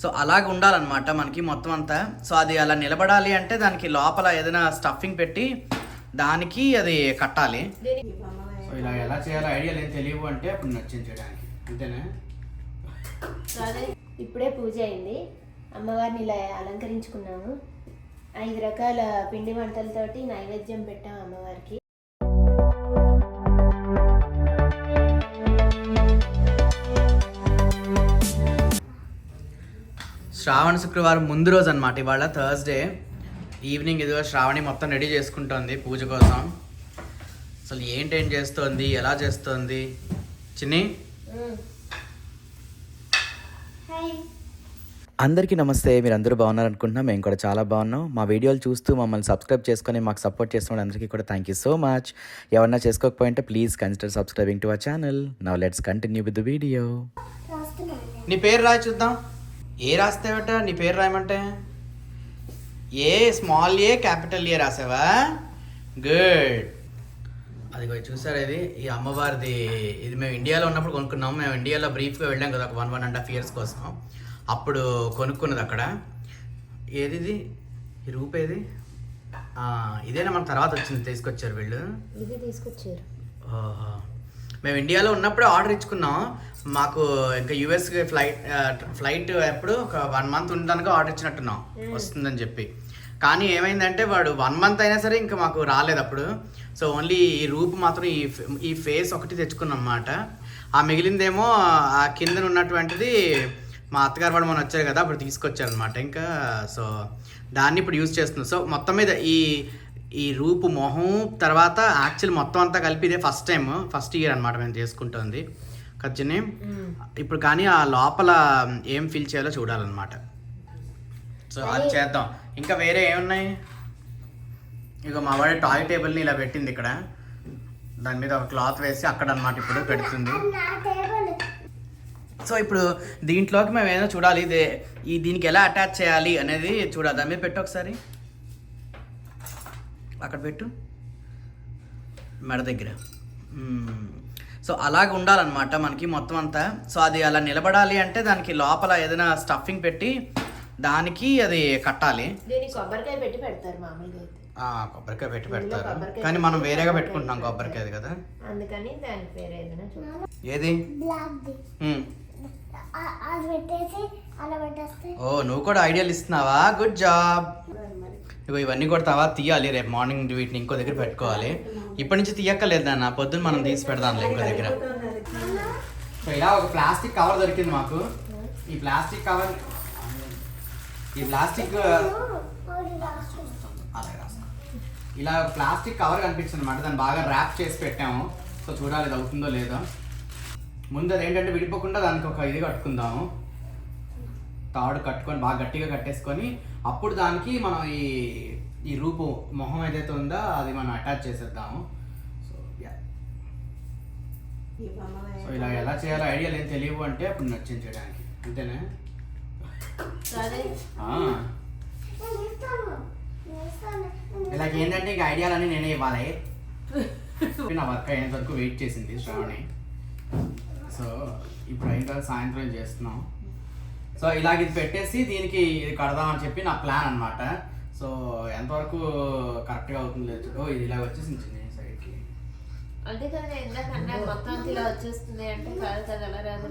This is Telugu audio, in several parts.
సో అలాగ ఉండాలన్నమాట మనకి మొత్తం అంతా. సో అది అలా నిలబడాలి అంటే దానికి లోపల ఏదైనా స్టఫింగ్ పెట్టి దానికి అది కట్టాలి. సో ఇలా ఎలా చేయాలో ఐడియాలు ఏం తెలియవు అంటే అప్పుడు నచ్చించడానికి అంతేనా. ఇప్పుడే పూజ అయింది, అమ్మవారిని ఇలా అలంకరించుకున్నాము. 5 రకాల పిండి వంటలతోటి నైవేద్యం పెట్టాము అమ్మవారికి. శ్రావణ శుక్రవారం ముందు రోజు అనమాట, ఇవాళ థర్స్డే ఈవినింగ్. ఇదిగో శ్రావణి మొత్తం రెడీ చేసుకుంటోంది పూజ కోసం. అసలు ఏంటేం చేస్తోంది, ఎలా చేస్తోంది చిన్ని? అందరికీ నమస్తే. మీరు అందరూ బాగున్నారు అనుకుంటున్నాం. మేము కూడా చాలా బాగున్నాం. మా వీడియోలు చూస్తూ మమ్మల్ని సబ్స్క్రైబ్ చేసుకొని మాకు సపోర్ట్ చేస్తున్న అందరికీ కూడా థ్యాంక్ యూ సో మచ్. ఎవరన్నా చేసుకోకపోయింటే please consider subscribing to our channel. Now let's continue with the video. నీ పేరు రాయి చూద్దాం. ఏ రాస్తావట? నీ పేరు రాయమంటే ఏ స్మాల్ ఏ క్యాపిటల్ ఏ రాసావా? గుడ్. అదిగో చూసారా, ఇది ఈ అమ్మవారిది. ఇది మేము ఇండియాలో ఉన్నప్పుడు కొనుక్కున్నాము. మేము ఇండియాలో బ్రీఫ్గా వెళ్ళాం కదా ఒక 1.5 years కోసం. అప్పుడు కొనుక్కున్నది అక్కడ. ఏది ఇది? ఈ రూపేది? ఇదేనా మన తర్వాత వచ్చింది, తీసుకొచ్చారు వీళ్ళు. ఇది తీసుకొచ్చారు. మేము ఇండియాలో ఉన్నప్పుడే ఆర్డర్ ఇచ్చుకున్నాం. మాకు ఇంకా యూఎస్కి ఫ్లైట్ ఎప్పుడు ఒక 1 month ఉండడానికి ఆర్డర్ ఇచ్చినట్టున్నాం వస్తుందని చెప్పి. కానీ ఏమైందంటే వాడు 1 month అయినా సరే ఇంకా మాకు రాలేదు అప్పుడు. సో ఓన్లీ ఈ రూపు మాత్రం ఈ ఫేస్ ఒకటి తెచ్చుకున్నాం అన్నమాట. ఆ మిగిలిందేమో ఆ కింద ఉన్నటువంటిది మా అత్తగారు వాడు మనం వచ్చారు కదా అప్పుడు తీసుకొచ్చారనమాట. ఇంకా సో దాన్ని ఇప్పుడు యూజ్ చేస్తున్నాం. సో మొత్తం మీద ఈ రూపు మొహం తర్వాత యాక్చువల్ మొత్తం అంతా కలిపి ఇదే ఫస్ట్ ఇయర్ అనమాట మేము చేసుకుంటుంది ఖర్చుని. ఇప్పుడు కానీ ఆ లోపల ఏం ఫీల్ చేయాలో చూడాలన్నమాట. సో అది చేద్దాం. ఇంకా వేరే ఏమున్నాయి? ఇక మా వాడి టాయ్ టేబుల్ని ఇలా పెట్టింది ఇక్కడ, దాని మీద ఒక క్లాత్ వేసి అక్కడ అనమాట ఇప్పుడు పెడుతుంది. సో ఇప్పుడు దీంట్లోకి మేము ఏదో చూడాలి, దీనికి ఎలా అటాచ్ చేయాలి అనేది చూడాలి. దాని మీద పెట్టు ఒకసారి, అక్కడ పెట్టు మెడ దగ్గర. సో అలాగ ఉండాలన్నమాట మనకి మొత్తం అంతా. సో అది అలా నిలబడాలి అంటే దానికి లోపల ఏదైనా స్టఫింగ్ పెట్టి దానికి అది కట్టాలి. కొబ్బరికాయ పెట్టి పెడతారు మామూలుగా అయితే. కొబ్బరికాయ పెట్టి పెడతారు, కానీ మనం వేరేగా పెట్టుకుంటున్నాం కొబ్బరికాయ కదా, అందుకని దాని పేరు ఏది? ఓ నువ్వు కూడా ఐడియాలు ఇస్తున్నావా? Good job. ఇగో ఇవన్నీ కూడా తర్వాత తీయాలి, రేపు మార్నింగ్ వీటిని ఇంకో దగ్గర పెట్టుకోవాలి. ఇప్పటి నుంచి తీయక్కర్లేదు అన్న, పొద్దున్న మనం తీసి పెడదాంలే ఇంకో దగ్గర. సో ఇలా ఒక ప్లాస్టిక్ కవర్ దొరికింది మాకు. ఈ ప్లాస్టిక్ కవర్ ఇలా ప్లాస్టిక్ కవర్ కనిపించింది అనమాట. దాన్ని బాగా ర్యాప్ చేసి పెట్టాము. సో చూడాలి ఇది అవుతుందో లేదో. ముందు అది ఏంటంటే విడిపోకుండా దానికి ఒక ఇది కట్టుకుందాము, తాడు కట్టుకొని బాగా గట్టిగా కట్టేసుకొని అప్పుడు దానికి మనం ఈ రూపు మొహం ఏదైతే ఉందో అది మనం అటాచ్ చేసేద్దాము. సో ఇలా ఎలా చేయాలో ఐడియాలు ఏం తెలియవు అంటే అప్పుడు నచ్చించడానికి అంతేనా. ఇలాగ ఏంటంటే ఇంకా ఐడియాలన్నీ నేనే ఇవ్వాలి. నా వర్క్ అయ్యేంత వరకు వెయిట్ చేసింది శ్రావణి. సో ఇప్పుడు అయిన తర్వాత సాయంత్రం చేస్తున్నాం. సో ఇలాగ ఇది పెట్టేసి దీనికి ఇది కడదామని చెప్పి నా ప్లాన్ అనమాట. సో ఎంతవరకు కరెక్ట్గా అవుతుంది లేదు. ఇది ఇలాగ వచ్చేసింది సైడ్కి. అంటే కదా ఎందుకన్నా మొత్తం ఇలా వచ్చేస్తుంది అంటే కాదు కదా, అలా రాదు.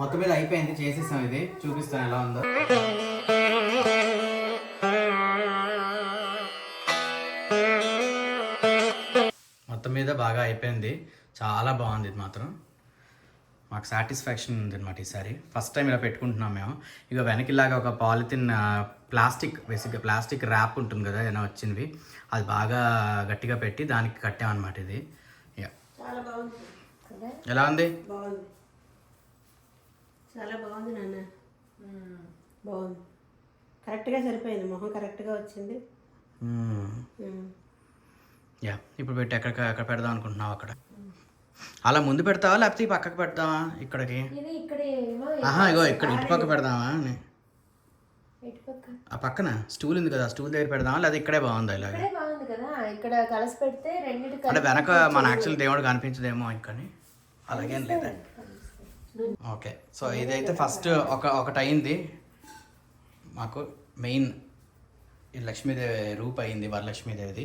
మొత్తం మీద అయిపోయింది, చేసేసాం. ఇది చూపిస్తాను ఎలా ఉందో. మొత్తం మీద బాగా అయిపోయింది, చాలా బాగుంది. ఇది మాత్రం మాకు సాటిస్ఫాక్షన్ ఉంది అనమాట ఈసారి. ఫస్ట్ టైం ఇలా పెట్టుకుంటున్నాం మేము. ఇక వెనకిలాగా ఒక పాలిథిన్ బేసిక్గా ప్లాస్టిక్ ర్యాప్ ఉంటుంది కదా ఏదైనా వచ్చినవి, అది బాగా గట్టిగా పెట్టి దానికి కట్టామన్నమాట. ఇది ఎలా ఉంది? చాలా బాగుంది నాన్న, బాగుంది. కరెక్ట్గా సరిపోయింది, మొహం కరెక్ట్గా వచ్చింది. ఇప్పుడు పెట్టి ఎక్కడ పెడదాం అనుకుంటున్నావు? అక్కడ అలా ముందు పెడతావా లేకపోతే ఈ పక్కకు పెడతావా? ఇక్కడికి ఇగో ఇక్కడ ఇటు పక్క పెడదామా? ఆ పక్కన స్టూల్ ఉంది కదా, స్టూల్ దగ్గర పెడదామా లేదా ఇక్కడే బాగుందా? ఇలాగే బాగుంది కదా, ఇక్కడ కలిసి పెడితే రెండింటి అంటే వెనక మన యాక్చువల్ దేవుడు కనిపించదేమో ఇంకని అలాగేం లేదా. ఓకే, సో ఇదైతే ఫస్ట్ ఒకటి అయింది మాకు. మెయిన్ ఈ లక్ష్మీదేవి రూప్ అయింది, వరలక్ష్మీదేవిది.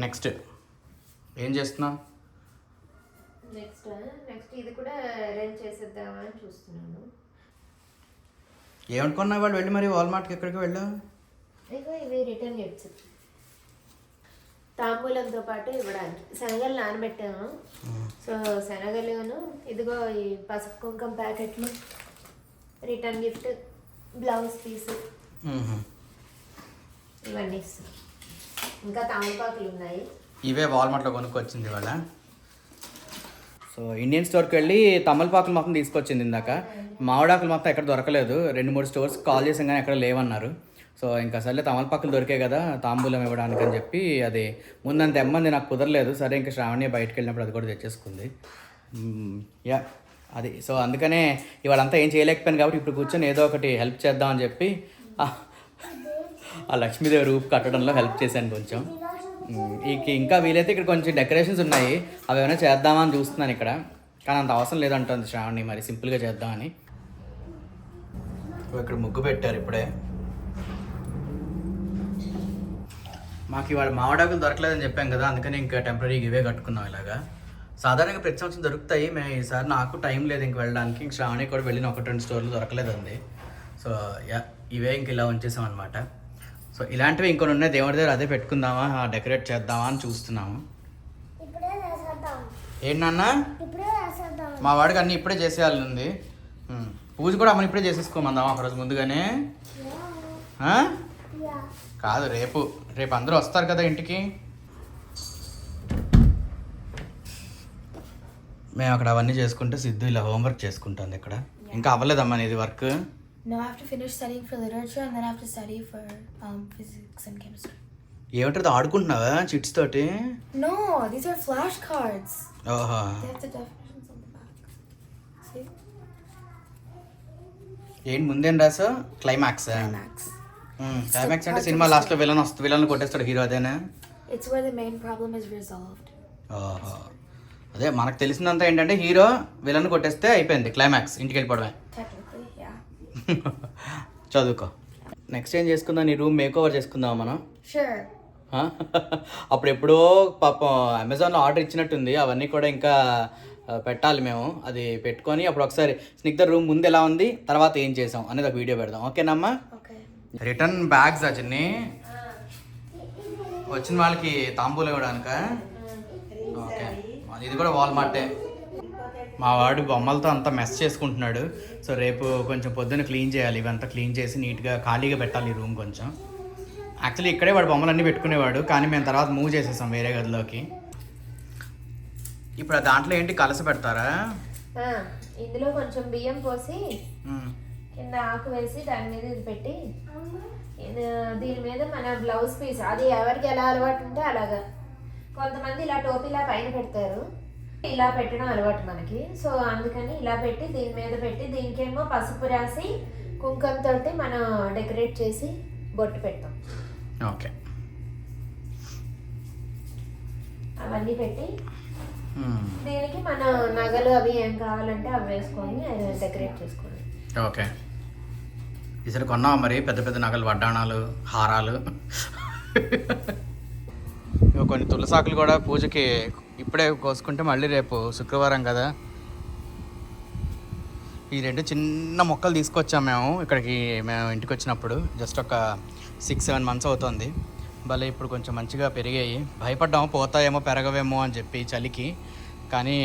నెక్స్ట్ ఏం చేస్తున్నావు? నెక్స్ట్ ఇది కూడా అరేంజ్ చేసేద్దామా అని చూస్తున్నాను. ఏమనుకున్నావు వాళ్ళు వెళ్ళి మరి వాల్మార్ట్కి ఎక్కడికి వెళ్ళావు? ఇగో ఇవి రిటర్న్ గిఫ్ట్స్, తాంబూలంతో పాటు ఇవ్వడానికి. శనగలు నానబెట్టాము, సో శనగలును ఇదిగో ఈ పసుపు కుంకుమ ప్యాకెట్లు, రిటర్న్ గిఫ్ట్, బ్లౌజ్ పీస్, ఇవన్నీ ఇస్తాం. ఇంకా తామలపాకులు ఉన్నాయి. ఇవే వాల్మార్ట్లో కొనుక్కొచ్చింది ఇవాళ. సో ఇండియన్ స్టోర్కి వెళ్ళి తమలపాకులు మొత్తం తీసుకొచ్చింది ఇందాక. మామిడాకులు మొత్తం ఎక్కడ దొరకలేదు. 2-3 స్టోర్స్ కాల్ చేసాం కానీ ఎక్కడ లేవన్నారు. సో ఇంకా సరే తమలపాకులు దొరికాయి కదా తాంబూలం ఇవ్వడానికి అని చెప్పి అది ముందంత తెమ్మంది, నాకు కుదరలేదు. సరే ఇంకా శ్రావణి బయటకు వెళ్ళినప్పుడు అది కూడా తెచ్చేసుకుంది. యా అది. సో అందుకనే ఇవాళంతా ఏం చేయలేకపోయాను కాబట్టి ఇప్పుడు కూర్చొని ఏదో ఒకటి హెల్ప్ చేద్దామని చెప్పి ఆ లక్ష్మీదేవి రూప్ కట్టడంలో హెల్ప్ చేశాను కొంచెం. ఇంకా వీలైతే ఇక్కడ కొంచెం డెకరేషన్స్ ఉన్నాయి, అవి ఏమైనా చేద్దామా అని చూస్తున్నాను ఇక్కడ. కానీ అంత అవసరం లేదంటుంది శ్రావణి, మరి సింపుల్గా చేద్దామని. ఇక్కడ ముగ్గు పెట్టారు ఇప్పుడే. మాకు ఇవాళ మామిడాకులు దొరకలేదని చెప్పాం కదా, అందుకని ఇంకా టెంపరీగా ఇవే కట్టుకున్నాం ఇలాగా. సాధారణంగా ప్రతి సంవత్సరం దొరుకుతాయి, మేము ఈసారి నాకు టైం లేదు ఇంక వెళ్ళడానికి. ఇంక శ్రావణి కూడా వెళ్ళిన 1-2 స్టోర్లు దొరకలేదండి. సో ఇవే ఇంక ఇలా ఉంచేసాం అనమాట. సో ఇలాంటివి ఇంకొన్ని ఉన్నాయి దేవుడి దగ్గర, అదే పెట్టుకుందామా డెకరేట్ చేద్దామా అని చూస్తున్నాము. ఏంటన్నా మా వాడికి అన్నీ ఇప్పుడే చేసేయాలి ఉంది. పూజ కూడా అమ్మని ఇప్పుడే చేసేసుకోమందామా ఒకరోజు ముందుగానే. కాదు, రేపు అందరూ వస్తారు కదా ఇంటికి. మేము అక్కడ అవన్నీ చేసుకుంటే సిద్ధు ఇలా హోంవర్క్ చేసుకుంటుంది ఇక్కడ. ఇంకా అవ్వలేదమ్మా ఇది work. No, I have to finish studying for literature and then I have to study for physics and chemistry. ఏమంటారు ఆడుకుంటున్నావా చిట్స్ తోటి? No, these are flashcards. ఓహో. They have the definitions on the back. See? ఏంటి ముందేం రాసా? క్లైమాక్స్. క్లైమాక్స్ అంటే సినిమా లాస్ట్లో విలన్ కొట్టేస్తాడు హీరో, అదేనా? It's where the main problem is resolved. ఓహో, అదే మనకు తెలిసిందంతా ఏంటంటే హీరో విలన్ కొట్టేస్తే అయిపోయింది క్లైమాక్స్, ఇంటికి వెళ్ళిపోవడమే. Technically, yeah. చదువుకో. నెక్స్ట్ ఏం చేసుకుందాం? నీ రూమ్ మేక్ ఓవర్ చేసుకుందాం మనం. Sure. అప్పుడు ఎప్పుడో పాపం అమెజాన్లో ఆర్డర్ ఇచ్చినట్టుంది, అవన్నీ కూడా ఇంకా పెట్టాలి మేము. అది పెట్టుకొని అప్పుడు ఒకసారి స్నిగ్ధ రూమ్ ముందు ఎలా ఉంది, తర్వాత ఏం చేసాం అనేది ఒక వీడియో పెడదాం. ఓకేనమ్మా? Okay. రిటర్న్ బ్యాగ్స్ అన్ని వచ్చిన వాళ్ళకి తాంబూలం ఇవ్వడానిక. ఓకే, ఇది కూడా వాల్మార్టే. మా వాడు బొమ్మలతో అంతా మెస్ చేసుకుంటున్నాడు. సో రేపు కొంచెం పొద్దున్న క్లీన్ చేయాలి, ఇవంతా క్లీన్ చేసి నీట్గా ఖాళీగా పెట్టాలి ఈ రూమ్ కొంచెం. యాక్చువల్లీ ఇక్కడే వాడు బొమ్మలన్నీ పెట్టుకునేవాడు, కానీ మేము తర్వాత మూవ్ చేసేసాం వేరే గదిలోకి. ఇప్పుడు దాంట్లో ఏంటి కలస పెడతారా? ఇందులో కొంచెం బియ్యం పోసి కింద ఆకు వేసి దాని మీద ఇది పెట్టి దీని మీద మన బ్లౌజ్ పీస్, అది ఎవరికి ఎలా అలవాటు ఉంటే అలాగా. కొంతమంది ఇలా టోపీలా పైన పెడతారు, ఇలా పెట్టడం అలవాటు మనకి. సో అందుకని ఇలా పెట్టి దీని మీద పెట్టి దీనికేమో పసుపు రాసి కుంకుమతో మనం డెకరేట్ చేసి బొట్టు పెడతాం. ఓకే, అవన్నీ పెట్టి దీనికి మన నగలు అవి ఏం కావాలంటే అవి వేసుకొని డెకరేట్ చేసుకోండి. ఓకే, ఈసారి కొన్నావా మరి పెద్ద పెద్ద నగలు, వడ్డాణాలు, హారాలు? కొన్ని తులసాకులు కూడా పూజకి ఇప్పుడే కోసుకుంటే మళ్ళీ రేపు శుక్రవారం కదా. ఈ 2 చిన్న మొక్కలు తీసుకొచ్చాము మేము ఇంటికి వచ్చినప్పుడు. జస్ట్ ఒక 6-7 మంత్స్ అవుతుంది. భలే ఇప్పుడు కొంచెం మంచిగా పెరిగాయి. భయపడ్డాము పోతాయేమో పెరగవేమో అని చెప్పి చలికి, కానీ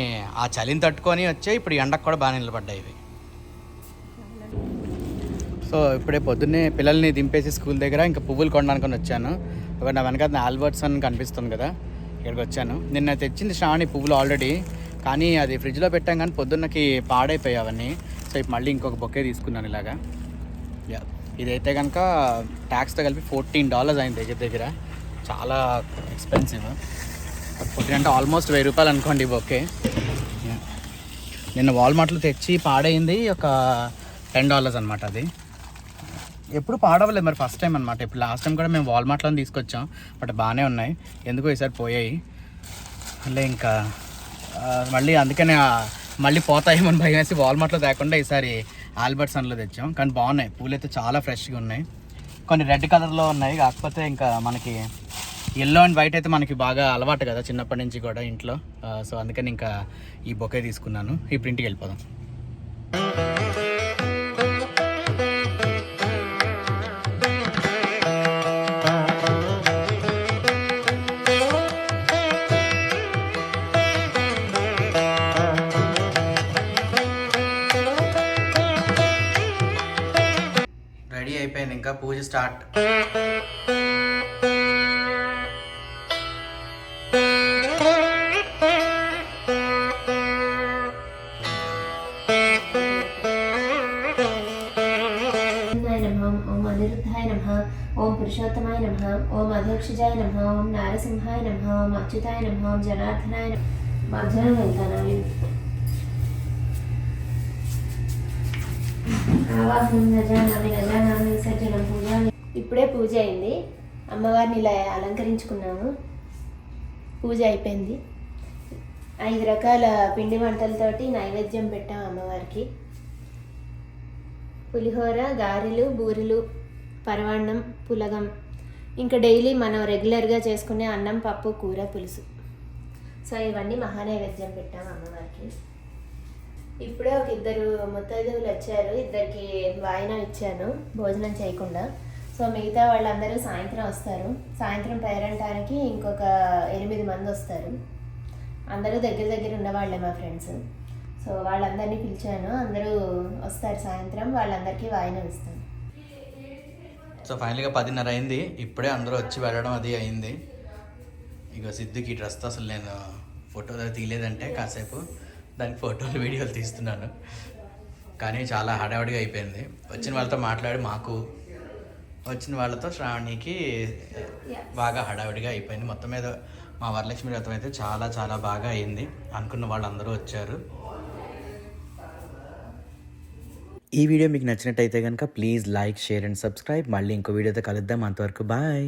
ఆ చలిని తట్టుకొని వచ్చాయి. ఇప్పుడు ఎండకు కూడా బాగా నిలబడ్డాయి ఇవి. సో ఇప్పుడే పొద్దున్నే పిల్లల్ని దింపేసి స్కూల్ దగ్గర ఇంకా పువ్వులు కొనడానికి వచ్చాను. ఒక నా వెనకాల ఆల్బర్ట్సన్ కనిపిస్తుంది కదా, ఇక్కడికి వచ్చాను. నిన్న తెచ్చింది శ్రావణి పువ్వులు ఆల్రెడీ, కానీ అది ఫ్రిడ్జ్లో పెట్టాం కానీ పొద్దున్నకి పాడైపోయాయి అవన్నీ. సో ఇప్పుడు మళ్ళీ ఇంకొక బొకే తీసుకున్నాను ఇలాగా. యా, ఇదైతే కనుక ట్యాక్స్తో కలిపి $14 అయింది దగ్గర. చాలా ఎక్స్పెన్సివ్. 14 అంటే ఆల్మోస్ట్ $1000 అనుకోండి ఈ బొకే. నిన్న వాల్మార్ట్లో తెచ్చి పాడైంది ఒక $10 అనమాట అది. ఎప్పుడు పాడవలేదు మరి ఫస్ట్ టైం అనమాట. ఇప్పుడు లాస్ట్ టైం కూడా మేము వాల్మార్ట్లో తీసుకొచ్చాం, బట్ బాగానే ఉన్నాయి. ఎందుకో ఈసారి పోయాయి మళ్ళీ. ఇంకా మళ్ళీ అందుకనే మళ్ళీ పోతాయేమని భయం వేసి వాల్మార్ట్లో తేకుండా ఈసారి ఆల్బర్ట్సన్లో తెచ్చాం. కానీ బాగున్నాయి, పూలు అయితే చాలా ఫ్రెష్గా ఉన్నాయి. కొన్ని రెడ్ కలర్లో ఉన్నాయి, కాకపోతే ఇంకా మనకి ఎల్లో అండ్ వైట్ అయితే మనకి బాగా అలవాటు కదా చిన్నప్పటి నుంచి కూడా ఇంట్లో. సో అందుకని ఇంకా ఈ బొకే తీసుకున్నాను. ఇప్పుడు ఇంటికి వెళ్ళిపోదాం. రెడీ అయిపోయింది, ఇంకా పూజ స్టార్ట్. ఓం అనిరుద్ధాయ నమః, ఓం పురుషోత్తమాయ నమః, ఓం అధ్యక్షజాయ నమః, ఓం నారసింహాయ నమః, ఓం అచ్యుతాయ నమః, ఓం జనార్దనాయ నమః. మధ్యాహ్నం వెళ్తాను. ఆవాహనం నజానామి నజానామి విసర్జనం పూజ. ఇప్పుడే పూజ అయింది, అమ్మవారిని ఇలా అలంకరించుకున్నాము. పూజ అయిపోయింది. 5 రకాల పిండి వంటలతోటి నైవేద్యం పెట్టాం అమ్మవారికి. పులిహోర, గారెలు, బూరెలు, పరవాన్నం, పులగం, ఇంకా డైలీ మనం రెగ్యులర్గా చేసుకునే అన్నం, పప్పు, కూర, పులుసు. సో ఇవన్నీ మహానైవేద్యం పెట్టాం అమ్మవారికి. ఇప్పుడే ఒక 2 ముత్తైదువులు వచ్చారు, 2కి వాయినం ఇచ్చాను భోజనం చేయకుండా. సో మిగతా వాళ్ళందరూ సాయంత్రం వస్తారు. సాయంత్రం పేరంటానికి ఇంకొక 8 మంది వస్తారు. అందరూ దగ్గర దగ్గర ఉన్నవాళ్ళే మా ఫ్రెండ్స్. సో వాళ్ళందరినీ పిలిచాను, అందరూ వస్తారు సాయంత్రం. వాళ్ళందరికీ వాయినం ఇస్తాను. సో ఫైనల్గా 10:30 అయింది. ఇప్పుడే అందరూ వచ్చి వెళ్ళడం అది అయింది. ఇక సిద్ధుకి డ్రెస్తో అసలు నేను ఫోటోలు తీయలేదంటే కాసేపు దానికి ఫోటోలు వీడియోలు తీస్తున్నాను. కానీ చాలా హడావుడిగా అయిపోయింది. వచ్చిన వాళ్ళతో మాట్లాడి వచ్చిన వాళ్ళతో శ్రావణికి బాగా హడావిడిగా అయిపోయింది. మొత్తం మీద మా వరలక్ష్మి వ్రతం అయితే చాలా చాలా బాగా అయింది. అనుకున్న వాళ్ళందరూ వచ్చారు. ఈ వీడియో మీకు నచ్చినట్టయితే కనుక please like, share and subscribe. మళ్ళీ ఇంకో వీడియోతో కలుద్దాం. అంతవరకు బాయ్.